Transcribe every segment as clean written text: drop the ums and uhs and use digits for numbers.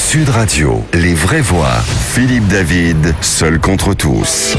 Sud Radio, les vraies voix. Philippe David, seul contre tous.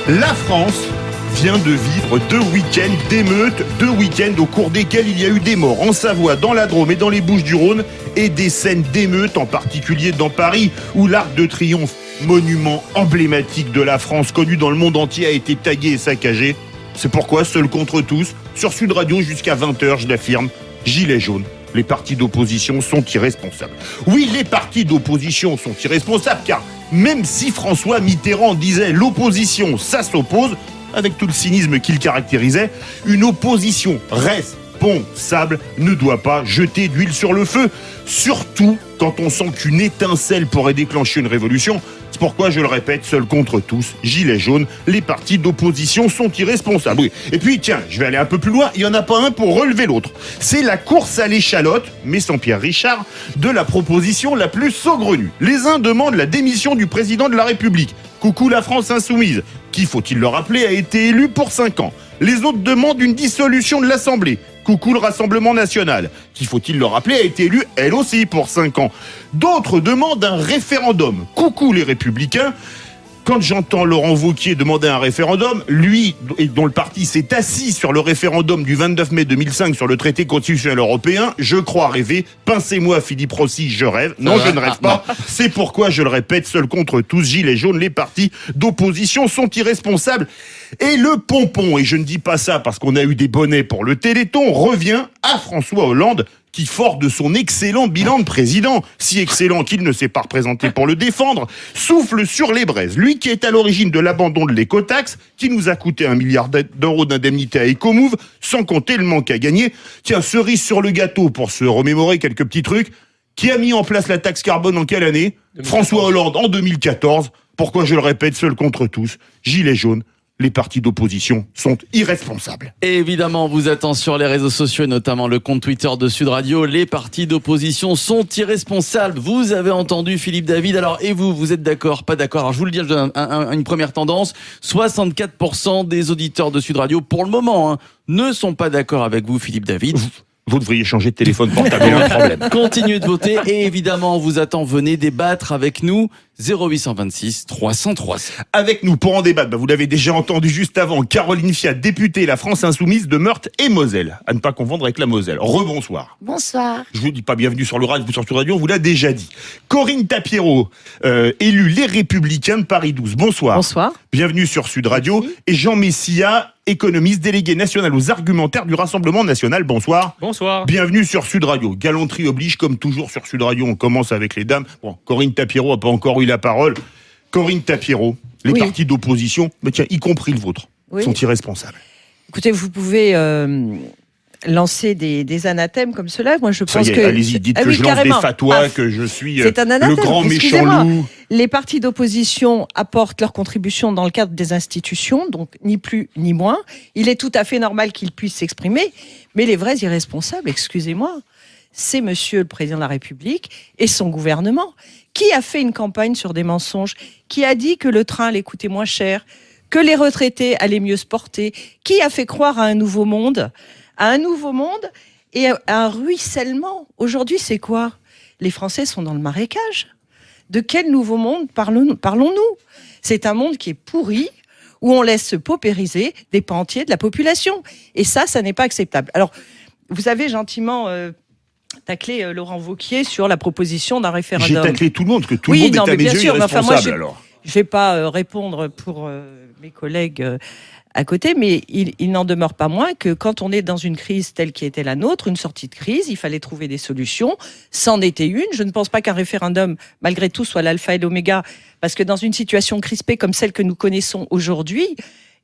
La France vient de vivre 2 week-ends d'émeutes, 2 week-ends au cours desquels il y a eu des morts en Savoie, dans la Drôme et dans les Bouches-du-Rhône, et des scènes d'émeutes, en particulier dans Paris, où l'Arc de Triomphe, monument emblématique de la France, connu dans le monde entier, a été tagué et saccagé. C'est pourquoi, seul contre tous, sur Sud Radio jusqu'à 20h, je l'affirme, gilets jaunes. Les partis d'opposition sont irresponsables. Oui, les partis d'opposition sont irresponsables, car même si François Mitterrand disait l'opposition, ça s'oppose, avec tout le cynisme qu'il caractérisait, une opposition responsable ne doit pas jeter d'huile sur le feu, surtout quand on sent qu'une étincelle pourrait déclencher une révolution. C'est pourquoi, je le répète, seul contre tous, gilets jaunes, les partis d'opposition sont irresponsables. Oui. Et puis, tiens, je vais aller un peu plus loin, il n'y en a pas un pour relever l'autre. C'est la course à l'échalote, mais sans Pierre Richard, de la proposition la plus saugrenue. Les uns demandent la démission du président de la République. Coucou la France insoumise, qui, faut-il le rappeler, a été élu pour 5 ans. Les autres demandent une dissolution de l'Assemblée. Coucou le Rassemblement National, qui, faut-il le rappeler, a été élu elle aussi pour 5 ans. D'autres demandent un référendum. Coucou les Républicains. Quand j'entends Laurent Wauquiez demander un référendum, lui, et dont le parti s'est assis sur le référendum du 29 mai 2005 sur le traité constitutionnel européen, je crois rêver. Pincez-moi Philippe Rossi, je rêve. Non, je ne rêve pas. C'est pourquoi, je le répète, seul contre tous, gilets jaunes, les partis d'opposition sont irresponsables. Et le pompon, et je ne dis pas ça parce qu'on a eu des bonnets pour le Téléthon, revient à François Hollande, qui, fort de son excellent bilan de président, si excellent qu'il ne s'est pas représenté pour le défendre, souffle sur les braises. Lui qui est à l'origine de l'abandon de l'écotaxe, qui nous a coûté 1 milliard d'euros d'indemnité à Ecomove, sans compter le manque à gagner. Tiens, cerise sur le gâteau, pour se remémorer quelques petits trucs, qui a mis en place la taxe carbone en quelle année ? 2014. François Hollande en 2014. Pourquoi, je le répète, seul contre tous, gilets jaunes, les partis d'opposition sont irresponsables. Et évidemment, on vous attend sur les réseaux sociaux, et notamment le compte Twitter de Sud Radio. Les partis d'opposition sont irresponsables. Vous avez entendu Philippe David. Alors, et vous êtes d'accord, pas d'accord? Alors, je vous le dis, je donne une première tendance. 64% des auditeurs de Sud Radio, pour le moment, ne sont pas d'accord avec vous, Philippe David. Vous devriez changer de téléphone portable, il y a un problème. Continuez de voter et évidemment, on vous attend. Venez débattre avec nous. 0826 300 300. Avec nous pour en débattre, vous l'avez déjà entendu juste avant, Caroline Fiat, députée La France Insoumise de Meurthe et Moselle. À ne pas confondre avec la Moselle. Rebonsoir. Bonsoir. Je vous dis pas bienvenue sur le radio, sur Sud Radio, on vous l'a déjà dit. Corinne Tapiero, élue Les Républicains de Paris 12. Bonsoir. Bonsoir. Bienvenue sur Sud Radio. Merci. Et Jean Messia, économiste, délégué national aux argumentaires du Rassemblement National. Bonsoir. Bonsoir. Bienvenue sur Sud Radio. Galanterie oblige, comme toujours sur Sud Radio, on commence avec les dames. Bon, Corinne Tapiero n'a pas encore eu la parole. Corinne Tapiero, les partis d'opposition, mais tiens, y compris le vôtre, sont irresponsables. Écoutez, vous pouvez lancer des anathèmes comme cela. Moi, je pense que... Allez-y, dites que je lance des fatwas, que je suis le grand méchant loup. Les partis d'opposition apportent leur contribution dans le cadre des institutions, donc ni plus ni moins. Il est tout à fait normal qu'ils puissent s'exprimer, mais les vrais irresponsables, excusez-moi, c'est Monsieur le Président de la République et son gouvernement qui a fait une campagne sur des mensonges, qui a dit que le train allait coûter moins cher, que les retraités allaient mieux se porter, qui a fait croire à un nouveau monde et à un ruissellement. Aujourd'hui, c'est quoi ? Les Français sont dans le marécage. De quel nouveau monde parlons-nous ? C'est un monde qui est pourri, où on laisse se paupériser des pans entiers de la population. Et ça n'est pas acceptable. Alors, vous avez gentiment... tacler Laurent Wauquiez sur la proposition d'un référendum. J'ai taclé tout le monde, parce que tout le monde est à mes yeux irresponsable. Je ne vais pas répondre pour mes collègues à côté, mais il n'en demeure pas moins que quand on est dans une crise telle qui était la nôtre, une sortie de crise, il fallait trouver des solutions. C'en était une. Je ne pense pas qu'un référendum, malgré tout, soit l'alpha et l'oméga, parce que dans une situation crispée comme celle que nous connaissons aujourd'hui,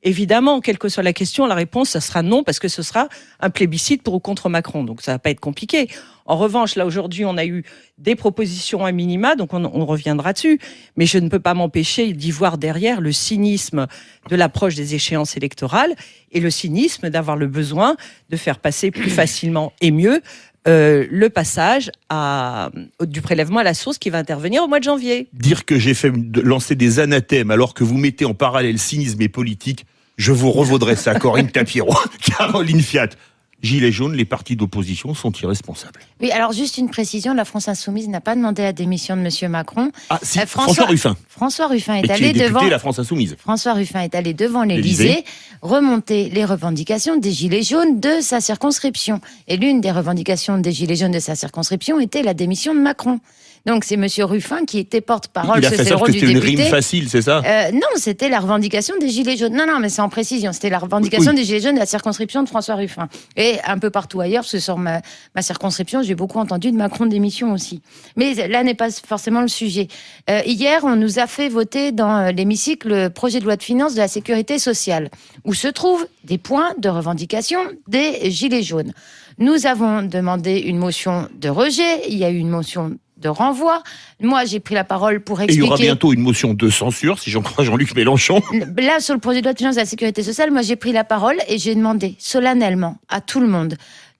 évidemment, quelle que soit la question, la réponse, ça sera non, parce que ce sera un plébiscite pour ou contre Macron. Donc, ça va pas être compliqué. En revanche, là, aujourd'hui, on a eu des propositions à minima, donc on reviendra dessus. Mais je ne peux pas m'empêcher d'y voir derrière le cynisme de l'approche des échéances électorales et le cynisme d'avoir le besoin de faire passer plus facilement et mieux le passage du prélèvement à la source qui va intervenir au mois de janvier. Dire que j'ai fait lancer des anathèmes alors que vous mettez en parallèle cynisme et politique, je vous revaudrai ça, Corinne Tapiero. Caroline Fiat, Gilets jaunes, les partis d'opposition sont irresponsables. Oui, alors juste une précision, la France Insoumise n'a pas demandé la démission de M. Macron. Ah, si, François Ruffin. François Ruffin est qui allé est député devant... de la France Insoumise. François Ruffin est allé devant l'Élysée remonter les revendications des Gilets jaunes de sa circonscription. Et l'une des revendications des Gilets jaunes de sa circonscription était la démission de Macron. Donc c'est M. Ruffin qui était porte-parole. Il a fait ça parce que c'était une rime facile, c'est ça? Non, c'était la revendication des Gilets jaunes. Non, mais c'est en précision. C'était la revendication des Gilets jaunes de la circonscription de François Ruffin. Et un peu partout ailleurs, parce que sur ma circonscription, j'ai beaucoup entendu de Macron démission aussi. Mais là n'est pas forcément le sujet. Hier, on nous a fait voter dans l'hémicycle le projet de loi de finances de la sécurité sociale, où se trouvent des points de revendication des Gilets jaunes. Nous avons demandé une motion de rejet. Il y a eu une motion de renvoi. Moi, j'ai pris la parole pour expliquer... Et il y aura bientôt une motion de censure, si j'en crois Jean-Luc Mélenchon. Là, sur le projet de loi de finances de la sécurité sociale, moi, j'ai pris la parole et j'ai demandé solennellement à tout le monde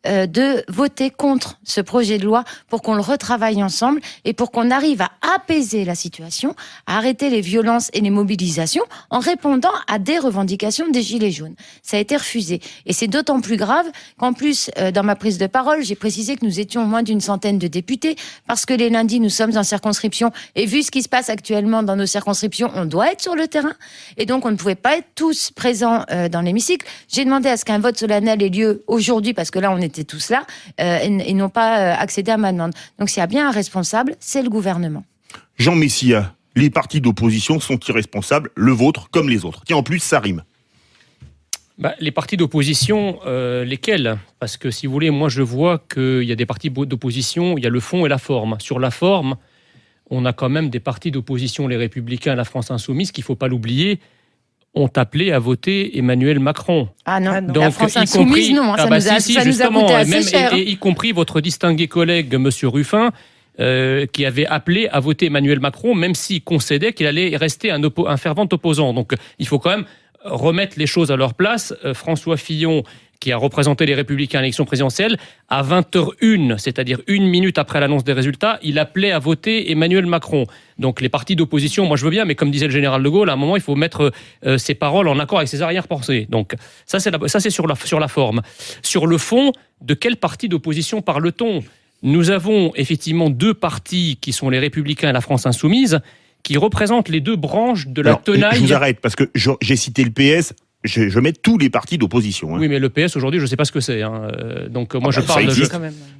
de voter contre ce projet de loi pour qu'on le retravaille ensemble et pour qu'on arrive à apaiser la situation, à arrêter les violences et les mobilisations en répondant à des revendications des Gilets jaunes. Ça a été refusé. Et c'est d'autant plus grave qu'en plus, dans ma prise de parole, j'ai précisé que nous étions moins d'une centaine de députés parce que les lundis, nous sommes en circonscription et vu ce qui se passe actuellement dans nos circonscriptions, on doit être sur le terrain. Et donc, on ne pouvait pas être tous présents dans l'hémicycle. J'ai demandé à ce qu'un vote solennel ait lieu aujourd'hui parce que là, on était tous là, et n'ont pas accédé à ma demande. Donc s'il y a bien un responsable, c'est le gouvernement. Jean Messia, les partis d'opposition sont irresponsables, le vôtre comme les autres. Tiens, en plus, ça rime. Les partis d'opposition, lesquels? Parce que si vous voulez, moi je vois qu'il y a des partis d'opposition, il y a le fond et la forme. Sur la forme, on a quand même des partis d'opposition, les Républicains et la France Insoumise, qu'il ne faut pas l'oublier, ont appelé à voter Emmanuel Macron. Ah non, donc, la France Insoumise, non, ça nous a coûté assez cher. Et y compris votre distingué collègue, M. Ruffin, qui avait appelé à voter Emmanuel Macron, même s'il concédait qu'il allait rester un fervent opposant. Donc il faut quand même remettre les choses à leur place. François Fillon, qui a représenté les Républicains à l'élection présidentielle, à 20h01, c'est-à-dire 1 minute après l'annonce des résultats, il appelait à voter Emmanuel Macron. Donc les partis d'opposition, moi je veux bien, mais comme disait le général de Gaulle, à un moment il faut mettre ses paroles en accord avec ses arrière-pensées. Donc ça c'est sur la forme. Sur le fond, de quel parti d'opposition parle-t-on? Nous avons effectivement 2 partis qui sont les Républicains et la France Insoumise, qui représentent les 2 branches de la tenaille. Je vous arrête, parce que j'ai cité le PS... Je mets tous les partis d'opposition. Hein. Oui, mais le PS aujourd'hui, je ne sais pas ce que c'est. Donc moi, je parle.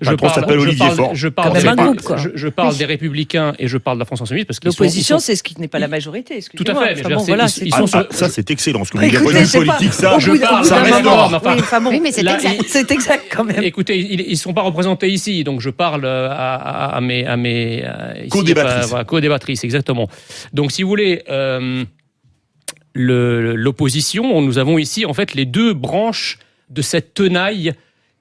Je parle des Républicains et je parle de la France Insoumise parce que l'opposition, c'est ce qui n'est pas la majorité. Tout à fait. Ça, c'est excellent. Ce que vous dites politique, ça. Ça reste oui, mais c'est exact. C'est exact quand même. Écoutez, ils ne sont pas représentés ici, donc je parle à mes co-débattrices, exactement. Donc, si vous voulez. L'opposition, nous avons ici en fait les 2 branches de cette tenaille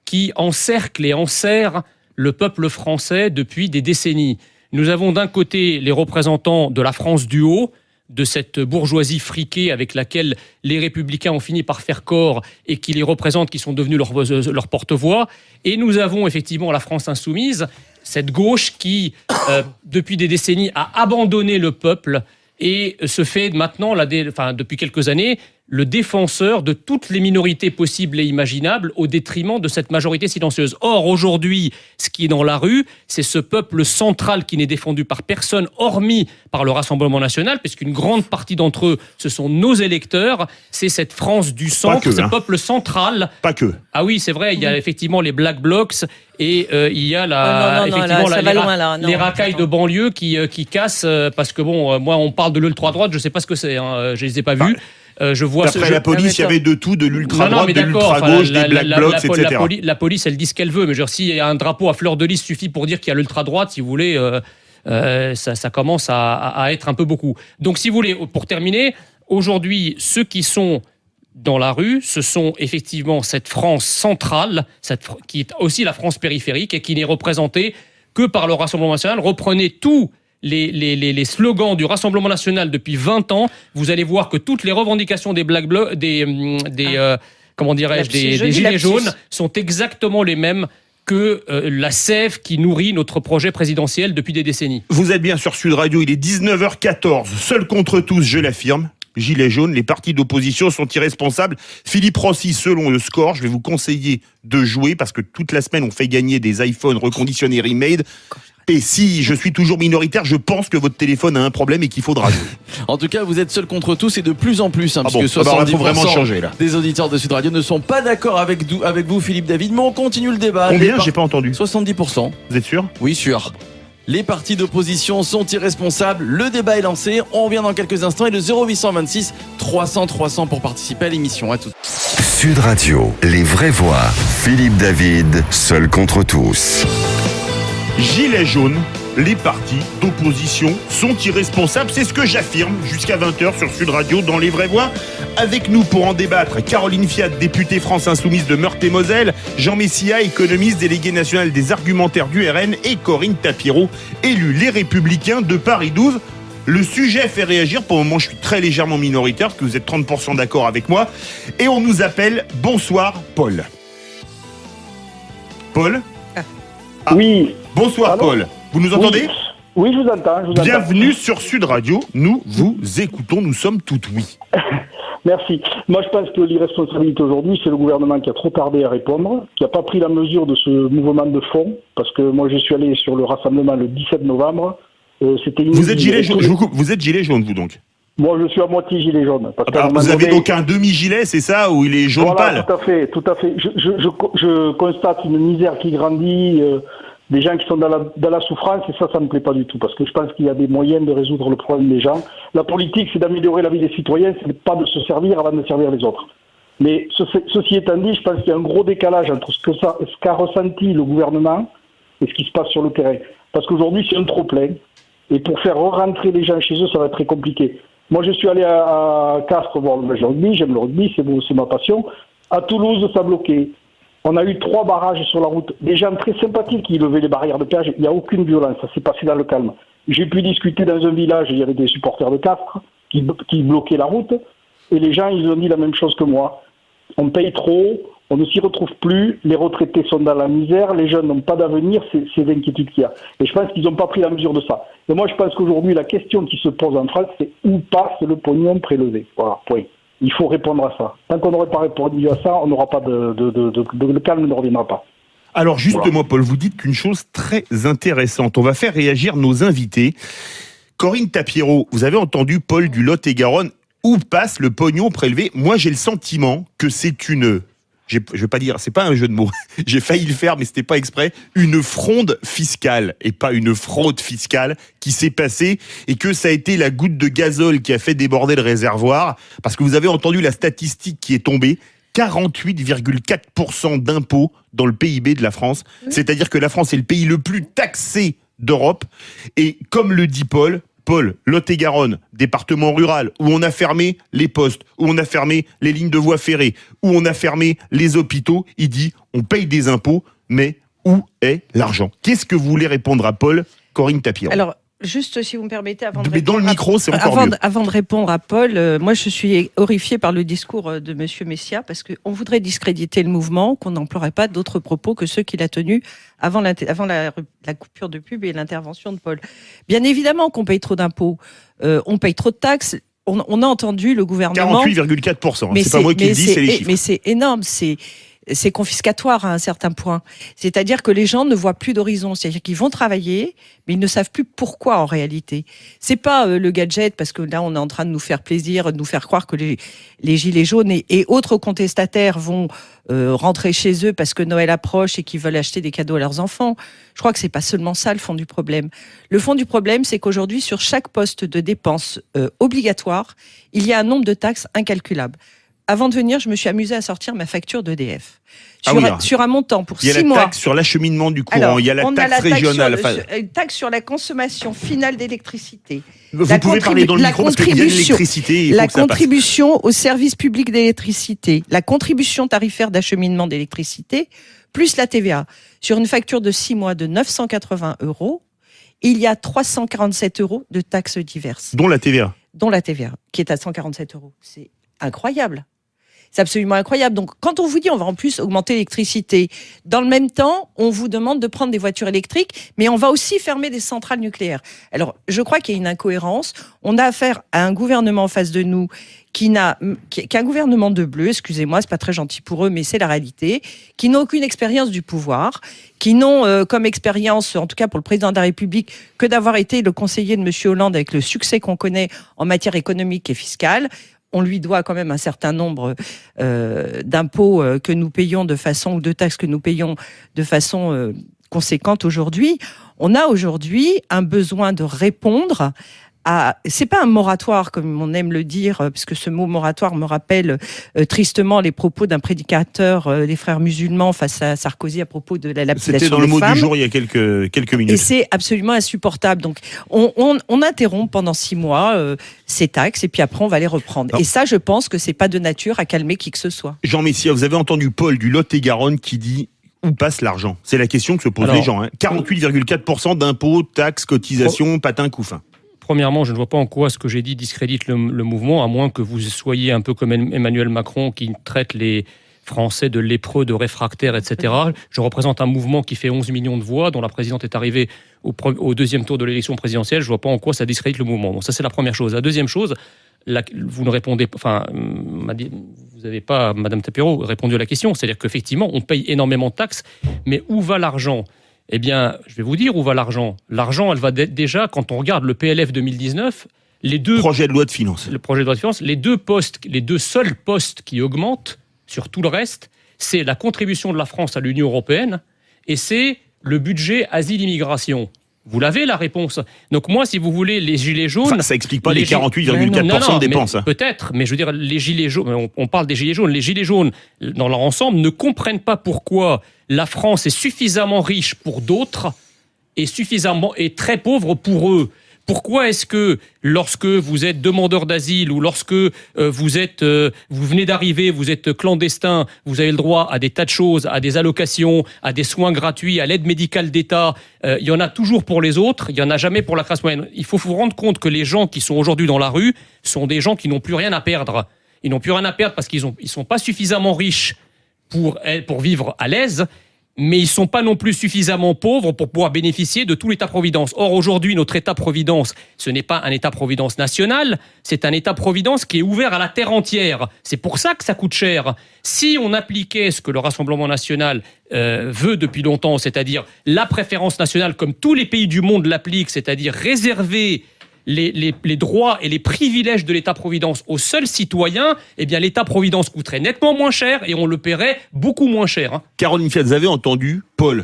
qui encercle et enserre le peuple français depuis des décennies. Nous avons d'un côté les représentants de la France du haut, de cette bourgeoisie friquée avec laquelle les Républicains ont fini par faire corps et qui les représentent, qui sont devenus leur porte-voix. Et nous avons effectivement la France insoumise, cette gauche qui, depuis des décennies, a abandonné le peuple et se fait maintenant, depuis quelques années, le défenseur de toutes les minorités possibles et imaginables au détriment de cette majorité silencieuse. Or, aujourd'hui, ce qui est dans la rue, c'est ce peuple central qui n'est défendu par personne, hormis par le Rassemblement national, puisqu'une grande partie d'entre eux, ce sont nos électeurs. C'est cette France du centre, ce peuple central. Pas que. Ah oui, c'est vrai, il y a effectivement les Black Blocs et il y a les racailles de banlieue qui cassent, parce que moi, on parle de l'ultra-droite, je ne sais pas ce que c'est, je ne les ai pas vus. D'après la police, il y avait de tout, de l'ultra-droite, de l'ultra-gauche, des Black Blocs, etc. La police, elle dit ce qu'elle veut, mais s'il y a un drapeau à fleur de lys suffit pour dire qu'il y a l'ultra-droite, si vous voulez, ça commence à être un peu beaucoup. Donc, si vous voulez, pour terminer, aujourd'hui, ceux qui sont dans la rue, ce sont effectivement cette France centrale, qui est aussi la France périphérique et qui n'est représentée que par le Rassemblement national. Reprenez tous les slogans du Rassemblement national depuis 20 ans, vous allez voir que toutes les revendications des Black Blocs, des Gilets jaunes sont exactement les mêmes que la sève qui nourrit notre projet présidentiel depuis des décennies. Vous êtes bien sur Sud Radio, il est 19h14, seul contre tous, je l'affirme. gilets jaunes, les partis d'opposition sont irresponsables. Philippe Rossi, selon le score, je vais vous conseiller de jouer parce que toute la semaine on fait gagner des iPhones reconditionnés remade. Et si je suis toujours minoritaire, je pense que votre téléphone a un problème et qu'il faudra jouer. En tout cas, vous êtes seul contre tous et de plus en plus, Ah bon, puisque alors là, 70% faut vraiment changer là. des auditeurs de Sud Radio ne sont pas d'accord avec vous, Philippe David, mais on continue le débat. Combien ? J'ai pas entendu. 70%. Vous êtes sûr ? Oui, sûr. Les partis d'opposition sont irresponsables. Le débat est lancé. On revient dans quelques instants et le 0826 300 300 pour participer à l'émission. À tout. Sud Radio, les vraies voix. Philippe David, seul contre tous. Gilets jaunes, les partis d'opposition sont irresponsables. C'est ce que j'affirme jusqu'à 20h sur Sud Radio dans Les Vraies Voix. Avec nous pour en débattre, Caroline Fiat, députée France Insoumise de Meurthe-et-Moselle, Jean Messia, économiste, délégué national des argumentaires du RN, et Corinne Tapireau, élue Les Républicains de Paris 12. Le sujet fait réagir. Pour le moment, je suis très légèrement minoritaire parce que vous êtes 30% d'accord avec moi. Et on nous appelle Bonsoir Paul. Paul ? Ah. Oui. Bonsoir Allô ? Paul. Vous nous entendez ? Oui, je vous entends. Bienvenue sur Sud Radio. Nous vous écoutons. Nous sommes tout oui. Merci. Moi, je pense que l'irresponsabilité aujourd'hui, c'est le gouvernement qui a trop tardé à répondre, qui n'a pas pris la mesure de ce mouvement de fond. Parce que moi, je suis allé sur le rassemblement le 17 novembre. C'était Vous êtes gilet jaune. Je vous coupe. Vous êtes gilet jaune, vous donc ? Moi, je suis à moitié gilet jaune. Parce qu'à un moment vous avez donné- donc un demi-gilet, c'est ça, où il est jaune Voilà, pâle ? tout à fait. Je constate une misère qui grandit, des gens qui sont dans la souffrance, et ça me plaît pas du tout, parce que je pense qu'il y a des moyens de résoudre le problème des gens. La politique, c'est d'améliorer la vie des citoyens, c'est pas de se servir avant de servir les autres. Mais ceci étant dit, je pense qu'il y a un gros décalage entre ce qu'a ressenti le gouvernement et ce qui se passe sur le terrain. Parce qu'aujourd'hui, c'est un trop-plein, et pour faire rentrer les gens chez eux, ça va être très compliqué. Moi, je suis allé à Castres voir le rugby, j'aime le rugby, c'est ma passion. À Toulouse, ça bloquait. On a eu 3 barrages sur la route. Des gens très sympathiques qui levaient les barrières de péage. Il n'y a aucune violence, ça s'est passé dans le calme. J'ai pu discuter dans un village, il y avait des supporters de Castres qui bloquaient la route. Et les gens, ils ont dit la même chose que moi. On paye trop, on ne s'y retrouve plus, les retraités sont dans la misère, les jeunes n'ont pas d'avenir, c'est l'inquiétude qu'il y a. Et je pense qu'ils n'ont pas pris la mesure de ça. Et moi, je pense qu'aujourd'hui, la question qui se pose en France, c'est où passe le pognon prélevé ? Voilà, point. Il faut répondre à ça. Tant qu'on n'aurait pas répondu à ça, on n'aura pas le calme ne reviendra pas. Alors justement, Paul, vous dites qu'une chose très intéressante. On va faire réagir nos invités. Corinne Tapireau, vous avez entendu Paul du Lot-et-Garonne. Où passe le pognon prélevé ? Moi, j'ai le sentiment que c'est une... Je vais pas dire, c'est pas un jeu de mots. J'ai failli le faire, mais c'était pas exprès. Une fronde fiscale et pas une fraude fiscale qui s'est passée et que ça a été la goutte de gazole qui a fait déborder le réservoir. Parce que vous avez entendu la statistique qui est tombée. 48,4% d'impôts dans le PIB de la France. C'est-à-dire que la France est le pays le plus taxé d'Europe. Et comme le dit Paul, Lot-et-Garonne, département rural, où on a fermé les postes, où on a fermé les lignes de voies ferrées, où on a fermé les hôpitaux, il dit on paye des impôts, mais où est l'argent ? Qu'est-ce que vous voulez répondre à Paul, Corinne Tapireau ? Alors, juste si vous me permettez, Mais dans le micro, c'est encore mieux. Avant de répondre à Paul, moi je suis horrifiée par le discours de Monsieur Messia, parce qu'on voudrait discréditer le mouvement, qu'on n'emploierait pas d'autres propos que ceux qu'il a tenus avant la coupure de pub et l'intervention de Paul. Bien évidemment qu'on paye trop d'impôts, on paye trop de taxes. On a entendu le gouvernement... 48,4%, c'est pas moi qui le dis, c'est les chiffres. Mais c'est énorme, c'est confiscatoire à un certain point. C'est-à-dire que les gens ne voient plus d'horizon. C'est-à-dire qu'ils vont travailler, mais ils ne savent plus pourquoi en réalité. C'est pas le gadget, parce que là on est en train de nous faire plaisir, de nous faire croire que les gilets jaunes et autres contestataires vont rentrer chez eux parce que Noël approche et qu'ils veulent acheter des cadeaux à leurs enfants. Je crois que c'est pas seulement ça le fond du problème. Le fond du problème, c'est qu'aujourd'hui, sur chaque poste de dépense obligatoire, il y a un nombre de taxes incalculable. Avant de venir, je me suis amusée à sortir ma facture d'EDF. Sur un montant pour 6 mois. Il y a la taxe sur l'acheminement du courant, Alors, il y a la taxe régionale. Une taxe sur la consommation finale d'électricité. Vous pouvez parler dans le micro parce qu'il y a l'électricité. La contribution au service public d'électricité, la contribution tarifaire d'acheminement d'électricité, plus la TVA. Sur une facture de 6 mois de 980 €, il y a 347 € de taxes diverses. Dont la TVA. Dont la TVA, qui est à 147 €. C'est incroyable. C'est absolument incroyable. Donc, quand on vous dit on va en plus augmenter l'électricité, dans le même temps, on vous demande de prendre des voitures électriques, mais on va aussi fermer des centrales nucléaires. Alors, je crois qu'il y a une incohérence. On a affaire à un gouvernement en face de nous qui est un gouvernement de bleu, excusez-moi, c'est pas très gentil pour eux, mais c'est la réalité, qui n'ont aucune expérience du pouvoir, qui n'ont comme expérience, en tout cas pour le président de la République, que d'avoir été le conseiller de M. Hollande avec le succès qu'on connaît en matière économique et fiscale. On lui doit quand même un certain nombre d'impôts que nous payons de façon, ou de taxes que nous payons de façon conséquente aujourd'hui. On a aujourd'hui un besoin de répondre c'est pas un moratoire comme on aime le dire, puisque ce mot moratoire me rappelle tristement les propos d'un prédicateur des frères musulmans face à Sarkozy à propos de la lapidation des femmes. C'était dans le mot du jour il y a quelques minutes. Et c'est absolument insupportable. Donc on interrompt pendant 6 mois ces taxes et puis après on va les reprendre. Non. Et ça, je pense que c'est pas de nature à calmer qui que ce soit. Jean Messia, vous avez entendu Paul du Lot-et-Garonne qui dit: où passe l'argent? C'est la question que se posent les gens. 48,4% d'impôts, taxes, cotisations, patins, couffins. Premièrement, je ne vois pas en quoi ce que j'ai dit discrédite le mouvement, à moins que vous soyez un peu comme Emmanuel Macron qui traite les Français de lépreux, de réfractaires, etc. Je représente un mouvement qui fait 11 millions de voix, dont la présidente est arrivée au deuxième tour de l'élection présidentielle. Je ne vois pas en quoi ça discrédite le mouvement. Bon, ça, c'est la première chose. La deuxième chose, vous ne répondez pas, enfin, vous n'avez pas, Madame Tapero, répondu à la question. C'est-à-dire qu'effectivement, on paye énormément de taxes, mais où va l'argent ? Eh bien, je vais vous dire où va l'argent. L'argent, elle va déjà, quand on regarde le PLF 2019, les deux... Projet de loi de finances. Le projet de loi de finances, les deux seuls postes qui augmentent sur tout le reste, c'est la contribution de la France à l'Union européenne et c'est le budget asile-immigration. Vous l'avez, la réponse. Donc moi, si vous voulez, les gilets jaunes... Enfin, ça n'explique pas les 48,4% de dépenses. Peut-être, mais je veux dire, les gilets jaunes, on parle des gilets jaunes. Les gilets jaunes, dans leur ensemble, ne comprennent pas pourquoi la France est suffisamment riche pour d'autres et très pauvre pour eux. Pourquoi est-ce que lorsque vous êtes demandeur d'asile ou lorsque vous venez d'arriver, vous êtes clandestin, vous avez le droit à des tas de choses, à des allocations, à des soins gratuits, à l'aide médicale d'État, il y en a toujours pour les autres, il n'y en a jamais pour la classe moyenne. Il faut vous rendre compte que les gens qui sont aujourd'hui dans la rue sont des gens qui n'ont plus rien à perdre. Ils n'ont plus rien à perdre parce qu'ils sont pas suffisamment riches pour vivre à l'aise, mais ils ne sont pas non plus suffisamment pauvres pour pouvoir bénéficier de tout l'État-providence. Or, aujourd'hui, notre État-providence, ce n'est pas un État-providence national, c'est un État-providence qui est ouvert à la terre entière. C'est pour ça que ça coûte cher. Si on appliquait ce que le Rassemblement national veut depuis longtemps, c'est-à-dire la préférence nationale, comme tous les pays du monde l'appliquent, c'est-à-dire réserver les droits et les privilèges de l'État-providence aux seuls citoyens, eh bien l'État-providence coûterait nettement moins cher et on le paierait beaucoup moins cher. Caroline Fiat, vous avez entendu Paul,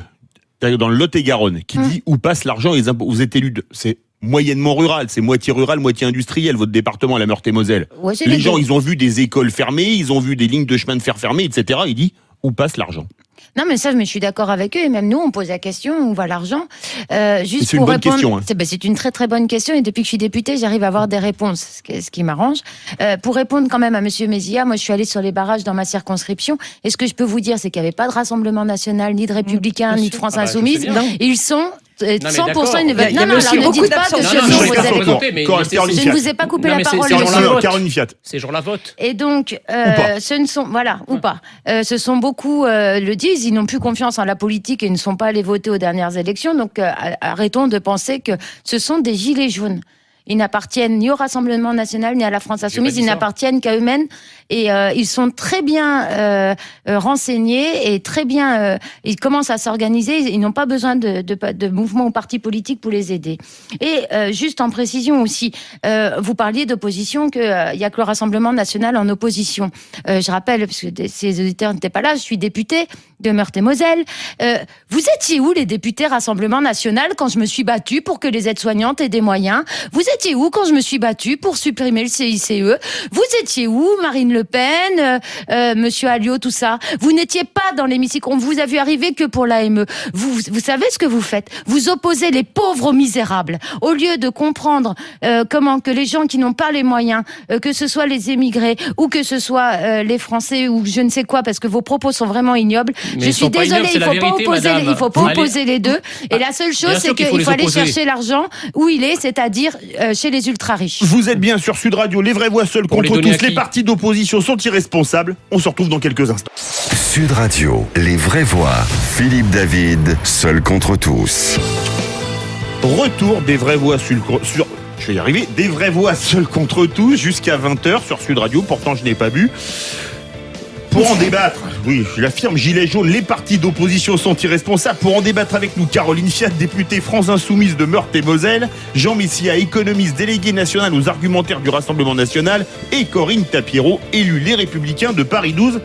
dans le Lot-et-Garonne, qui dit où passe l'argent et les impôts. Vous êtes élu c'est moyennement rural, c'est moitié rural, moitié industriel, votre département, la Meurthe-et-Moselle. Ouais, les gens, ils ont vu des écoles fermées, ils ont vu des lignes de chemin de fer fermées, etc. Il dit où passe l'argent? Non, mais je suis d'accord avec eux. Et même nous, on pose la question, où va l'argent? Juste c'est pour une bonne répondre, question. c'est une très très bonne question. Et depuis que je suis députée, j'arrive à avoir des réponses, ce qui m'arrange. Pour répondre quand même à Monsieur Mézia, moi je suis allée sur les barrages dans ma circonscription. Et ce que je peux vous dire, c'est qu'il n'y avait pas de Rassemblement national, ni de Républicains, ni de France Insoumise. Ils sont 100%, ils ne veulent. Non, alors ne dites pas que je ne vous ai pas coupé la parole. Caroline Fiat. Ces gens la votent. Et donc, ce ne sont, voilà, ou pas. Ce sont beaucoup le disent, ils n'ont plus confiance en la politique et ne sont pas allés voter aux dernières élections. Donc, arrêtons de penser que ce sont des gilets jaunes. Ils n'appartiennent ni au Rassemblement national ni à la France insoumise, ils n'appartiennent qu'à eux-mêmes et ils sont très bien renseignés et très bien, ils commencent à s'organiser, ils n'ont pas besoin de mouvements ou partis politiques pour les aider. Et juste en précision aussi, vous parliez d'opposition, qu'il n'y a que le Rassemblement national en opposition. Je rappelle, parce que ces auditeurs n'étaient pas là, je suis députée de Meurthe-et-Moselle. Vous étiez où les députés Rassemblement national quand je me suis battue pour que les aides-soignantes aient des moyens? Vous étiez où quand je me suis battue pour supprimer le CICE? Vous étiez où, Marine Le Pen, Monsieur Alliot, tout ça? Vous n'étiez pas dans l'hémicycle. On vous a vu arriver que pour l'AME. Vous savez ce que vous faites? Vous opposez les pauvres aux misérables. Au lieu de comprendre comment que les gens qui n'ont pas les moyens, que ce soit les émigrés ou que ce soit les Français ou je ne sais quoi, parce que vos propos sont vraiment ignobles. Mais je suis désolée, il ne faut pas opposer les deux. Et la seule chose, c'est qu'il faut aller chercher l'argent où il est, c'est-à-dire chez les ultra-riches. Vous êtes bien sur Sud Radio, les vraies voix seules Pour les contre donner à tous. Les qui partis d'opposition sont irresponsables. On se retrouve dans quelques instants. Sud Radio, les vraies voix. Philippe David, seul contre tous. Retour des vraies voix je vais y arriver. Des vraies voix seules contre tous jusqu'à 20h sur Sud Radio. Pourtant, je n'ai pas bu. Pour en débattre, oui, je l'affirme, Gilets jaunes, les partis d'opposition sont irresponsables. Pour en débattre avec nous, Caroline Fiat, députée France Insoumise de Meurthe et Moselle, Jean Messia, économiste, délégué national aux argumentaires du Rassemblement national, et Corinne Tapiero, élue Les Républicains de Paris 12.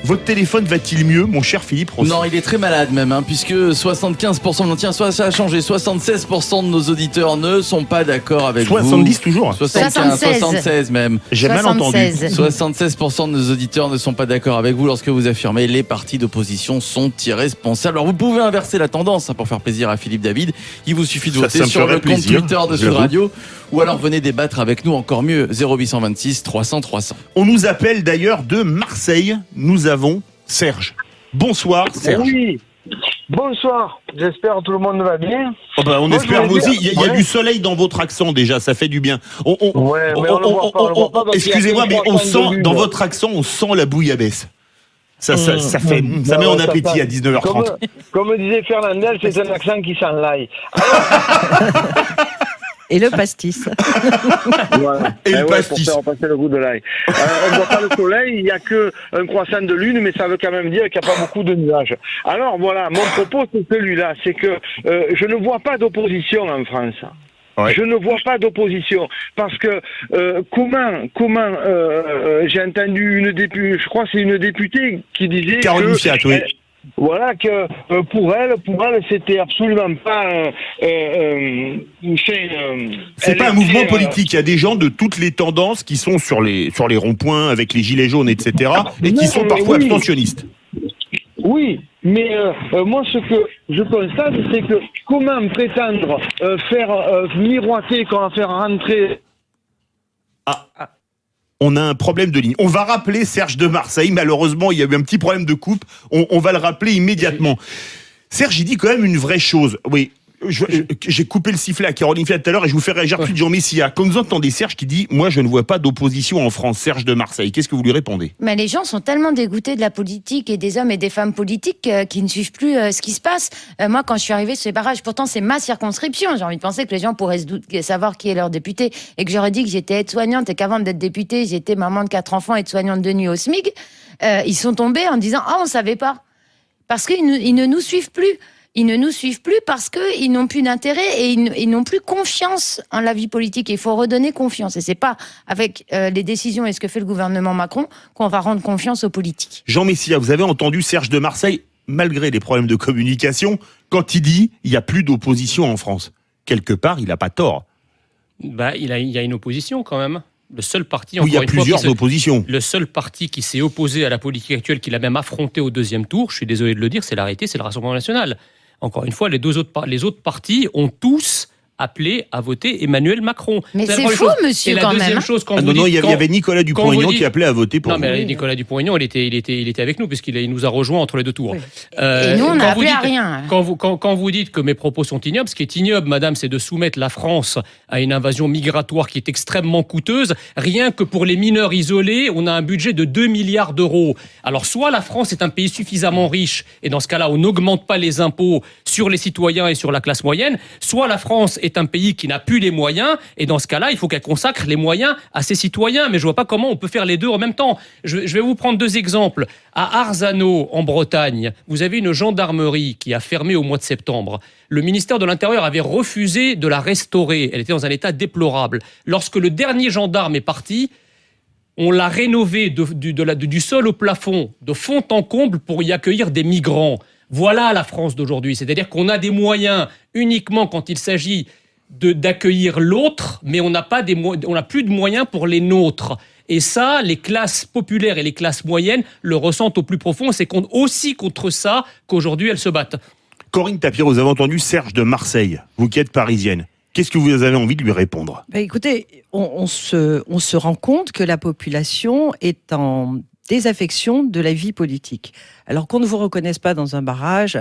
Votre téléphone va-t-il mieux, mon cher Philippe Rossi? Non, il est très malade même, puisque 75%, non tiens, ça a changé, 76% de nos auditeurs ne sont pas d'accord avec 70 vous. toujours. 76 même. J'ai mal entendu. 76% de nos auditeurs ne sont pas d'accord avec vous lorsque vous affirmez les partis d'opposition sont irresponsables. Alors vous pouvez inverser la tendance pour faire plaisir à Philippe David. Il vous suffit de voter me sur le ferait compte plaisir, Twitter de Sud j'avoue. Radio ou alors venez débattre avec nous, encore mieux, 0826 300 300. On nous appelle d'ailleurs de Marseille. Nous avons Serge. Bonsoir Serge. Oui, bonsoir. J'espère que tout le monde va bien. Oh bah, on Moi, espère je vous voulais aussi. Il y a dire- du soleil dans votre accent déjà, ça fait du bien. Ouais, mais on le voit pas, on le voit pas parce qu'il y a Excusez-moi, que mais on 300 de sent lune. dans votre accent, on sent la bouillabaisse. Ça fait, ça met en appétit à 19h30. Comme disait Fernandel, c'est un accent qui s'enlaille. Et le pastis. Voilà. Et le Pour pastis. faire passer le goût de l'ail. On ne voit pas le soleil, il n'y a qu'un croissant de lune, mais ça veut quand même dire qu'il n'y a pas beaucoup de nuages. Alors voilà, mon propos c'est celui-là, c'est que je ne vois pas d'opposition en France. Ouais. Je ne vois pas d'opposition parce que comment j'ai entendu une députée, je crois que c'est une députée qui disait Caroline Fiat, oui. Voilà que pour elle c'était absolument pas C'est pas un mouvement politique. Il y a des gens de toutes les tendances qui sont sur les ronds-points avec les gilets jaunes, etc. et qui Non, sont mais parfois oui. abstentionnistes. Oui, mais moi ce que je constate c'est que comment prétendre faire miroiter qu'on va faire rentrer. On a un problème de ligne. On va rappeler Serge de Marseille. Malheureusement, il y a eu un petit problème de coupe. On va le rappeler immédiatement. Serge, il dit quand même une vraie chose. Oui, j'ai coupé le sifflet à Caroline Fiat tout à l'heure et je vous fais réagir tout de suite Jean Messia. Quand vous entendez Serge qui dit « Moi, je ne vois pas d'opposition en France », Serge de Marseille, qu'est-ce que vous lui répondez? Mais les gens sont tellement dégoûtés de la politique et des hommes et des femmes politiques qui ne suivent plus ce qui se passe. Moi, quand je suis arrivée sur les barrages, pourtant c'est ma circonscription. J'ai envie de penser que les gens pourraient savoir qui est leur député et que j'aurais dit que j'étais aide-soignante et qu'avant d'être députée, j'étais maman de 4 enfants, aide-soignante de nuit au SMIC. Ils sont tombés en disant « Ah, on savait pas ». Parce qu'ils ne nous suivent plus. Ils ne nous suivent plus parce qu'ils n'ont plus d'intérêt et ils n'ont plus confiance en la vie politique. Et il faut redonner confiance. Et c'est pas avec les décisions et ce que fait le gouvernement Macron qu'on va rendre confiance aux politiques. Jean Messia, vous avez entendu Serge de Marseille, malgré les problèmes de communication, quand il dit « Il n'y a plus d'opposition en France ». Quelque part, il n'a pas tort. Bah, il y a une opposition quand même. Le seul parti, Où il y a encore une fois, plusieurs oppositions. le seul parti qui s'est opposé à la politique actuelle, qui l'a même affronté au deuxième tour, je suis désolé de le dire, c'est l'arrêté, c'est le Rassemblement national. Encore une fois, les autres partis ont tous appelé à voter Emmanuel Macron. Mais la c'est première faux, chose. monsieur, Et la quand deuxième même. chose, quand Ah vous non, non, dites- il y avait Nicolas quand vous Dupont-Aignan dites- qui appelait à voter pour Non, vous. mais Nicolas Dupont-Aignan, il était avec nous, puisqu'il nous a rejoints entre les deux tours. Oui. Et nous, on quand n'a vous appelé à dites- rien. Quand vous dites que mes propos sont ignobles, ce qui est ignoble, madame, c'est de soumettre la France à une invasion migratoire qui est extrêmement coûteuse. Rien que pour les mineurs isolés, on a un budget de 2 milliards d'euros. Alors, soit la France est un pays suffisamment riche, et dans ce cas-là, on n'augmente pas les impôts sur les citoyens et sur la classe moyenne, soit la France est un pays qui n'a plus les moyens, et dans ce cas-là, il faut qu'elle consacre les moyens à ses citoyens. Mais je vois pas comment on peut faire les deux en même temps. Je vais vous prendre 2 exemples. À Arzano, en Bretagne, vous avez une gendarmerie qui a fermé au mois de septembre. Le ministère de l'Intérieur avait refusé de la restaurer. Elle était dans un état déplorable. Lorsque le dernier gendarme est parti, on l'a rénovée du sol au plafond, de fond en comble, pour y accueillir des migrants. Voilà la France d'aujourd'hui. C'est-à-dire qu'on a des moyens uniquement quand il s'agit d'accueillir l'autre, mais on n'a plus de moyens pour les nôtres. Et ça, les classes populaires et les classes moyennes le ressentent au plus profond. C'est aussi contre ça qu'aujourd'hui elles se battent. Corinne Tapiero, vous avez entendu Serge de Marseille, vous qui êtes parisienne. Qu'est-ce que vous avez envie de lui répondre? Écoutez, on se rend compte que la population est en désaffection de la vie politique. Alors qu'on ne vous reconnaisse pas dans un barrage,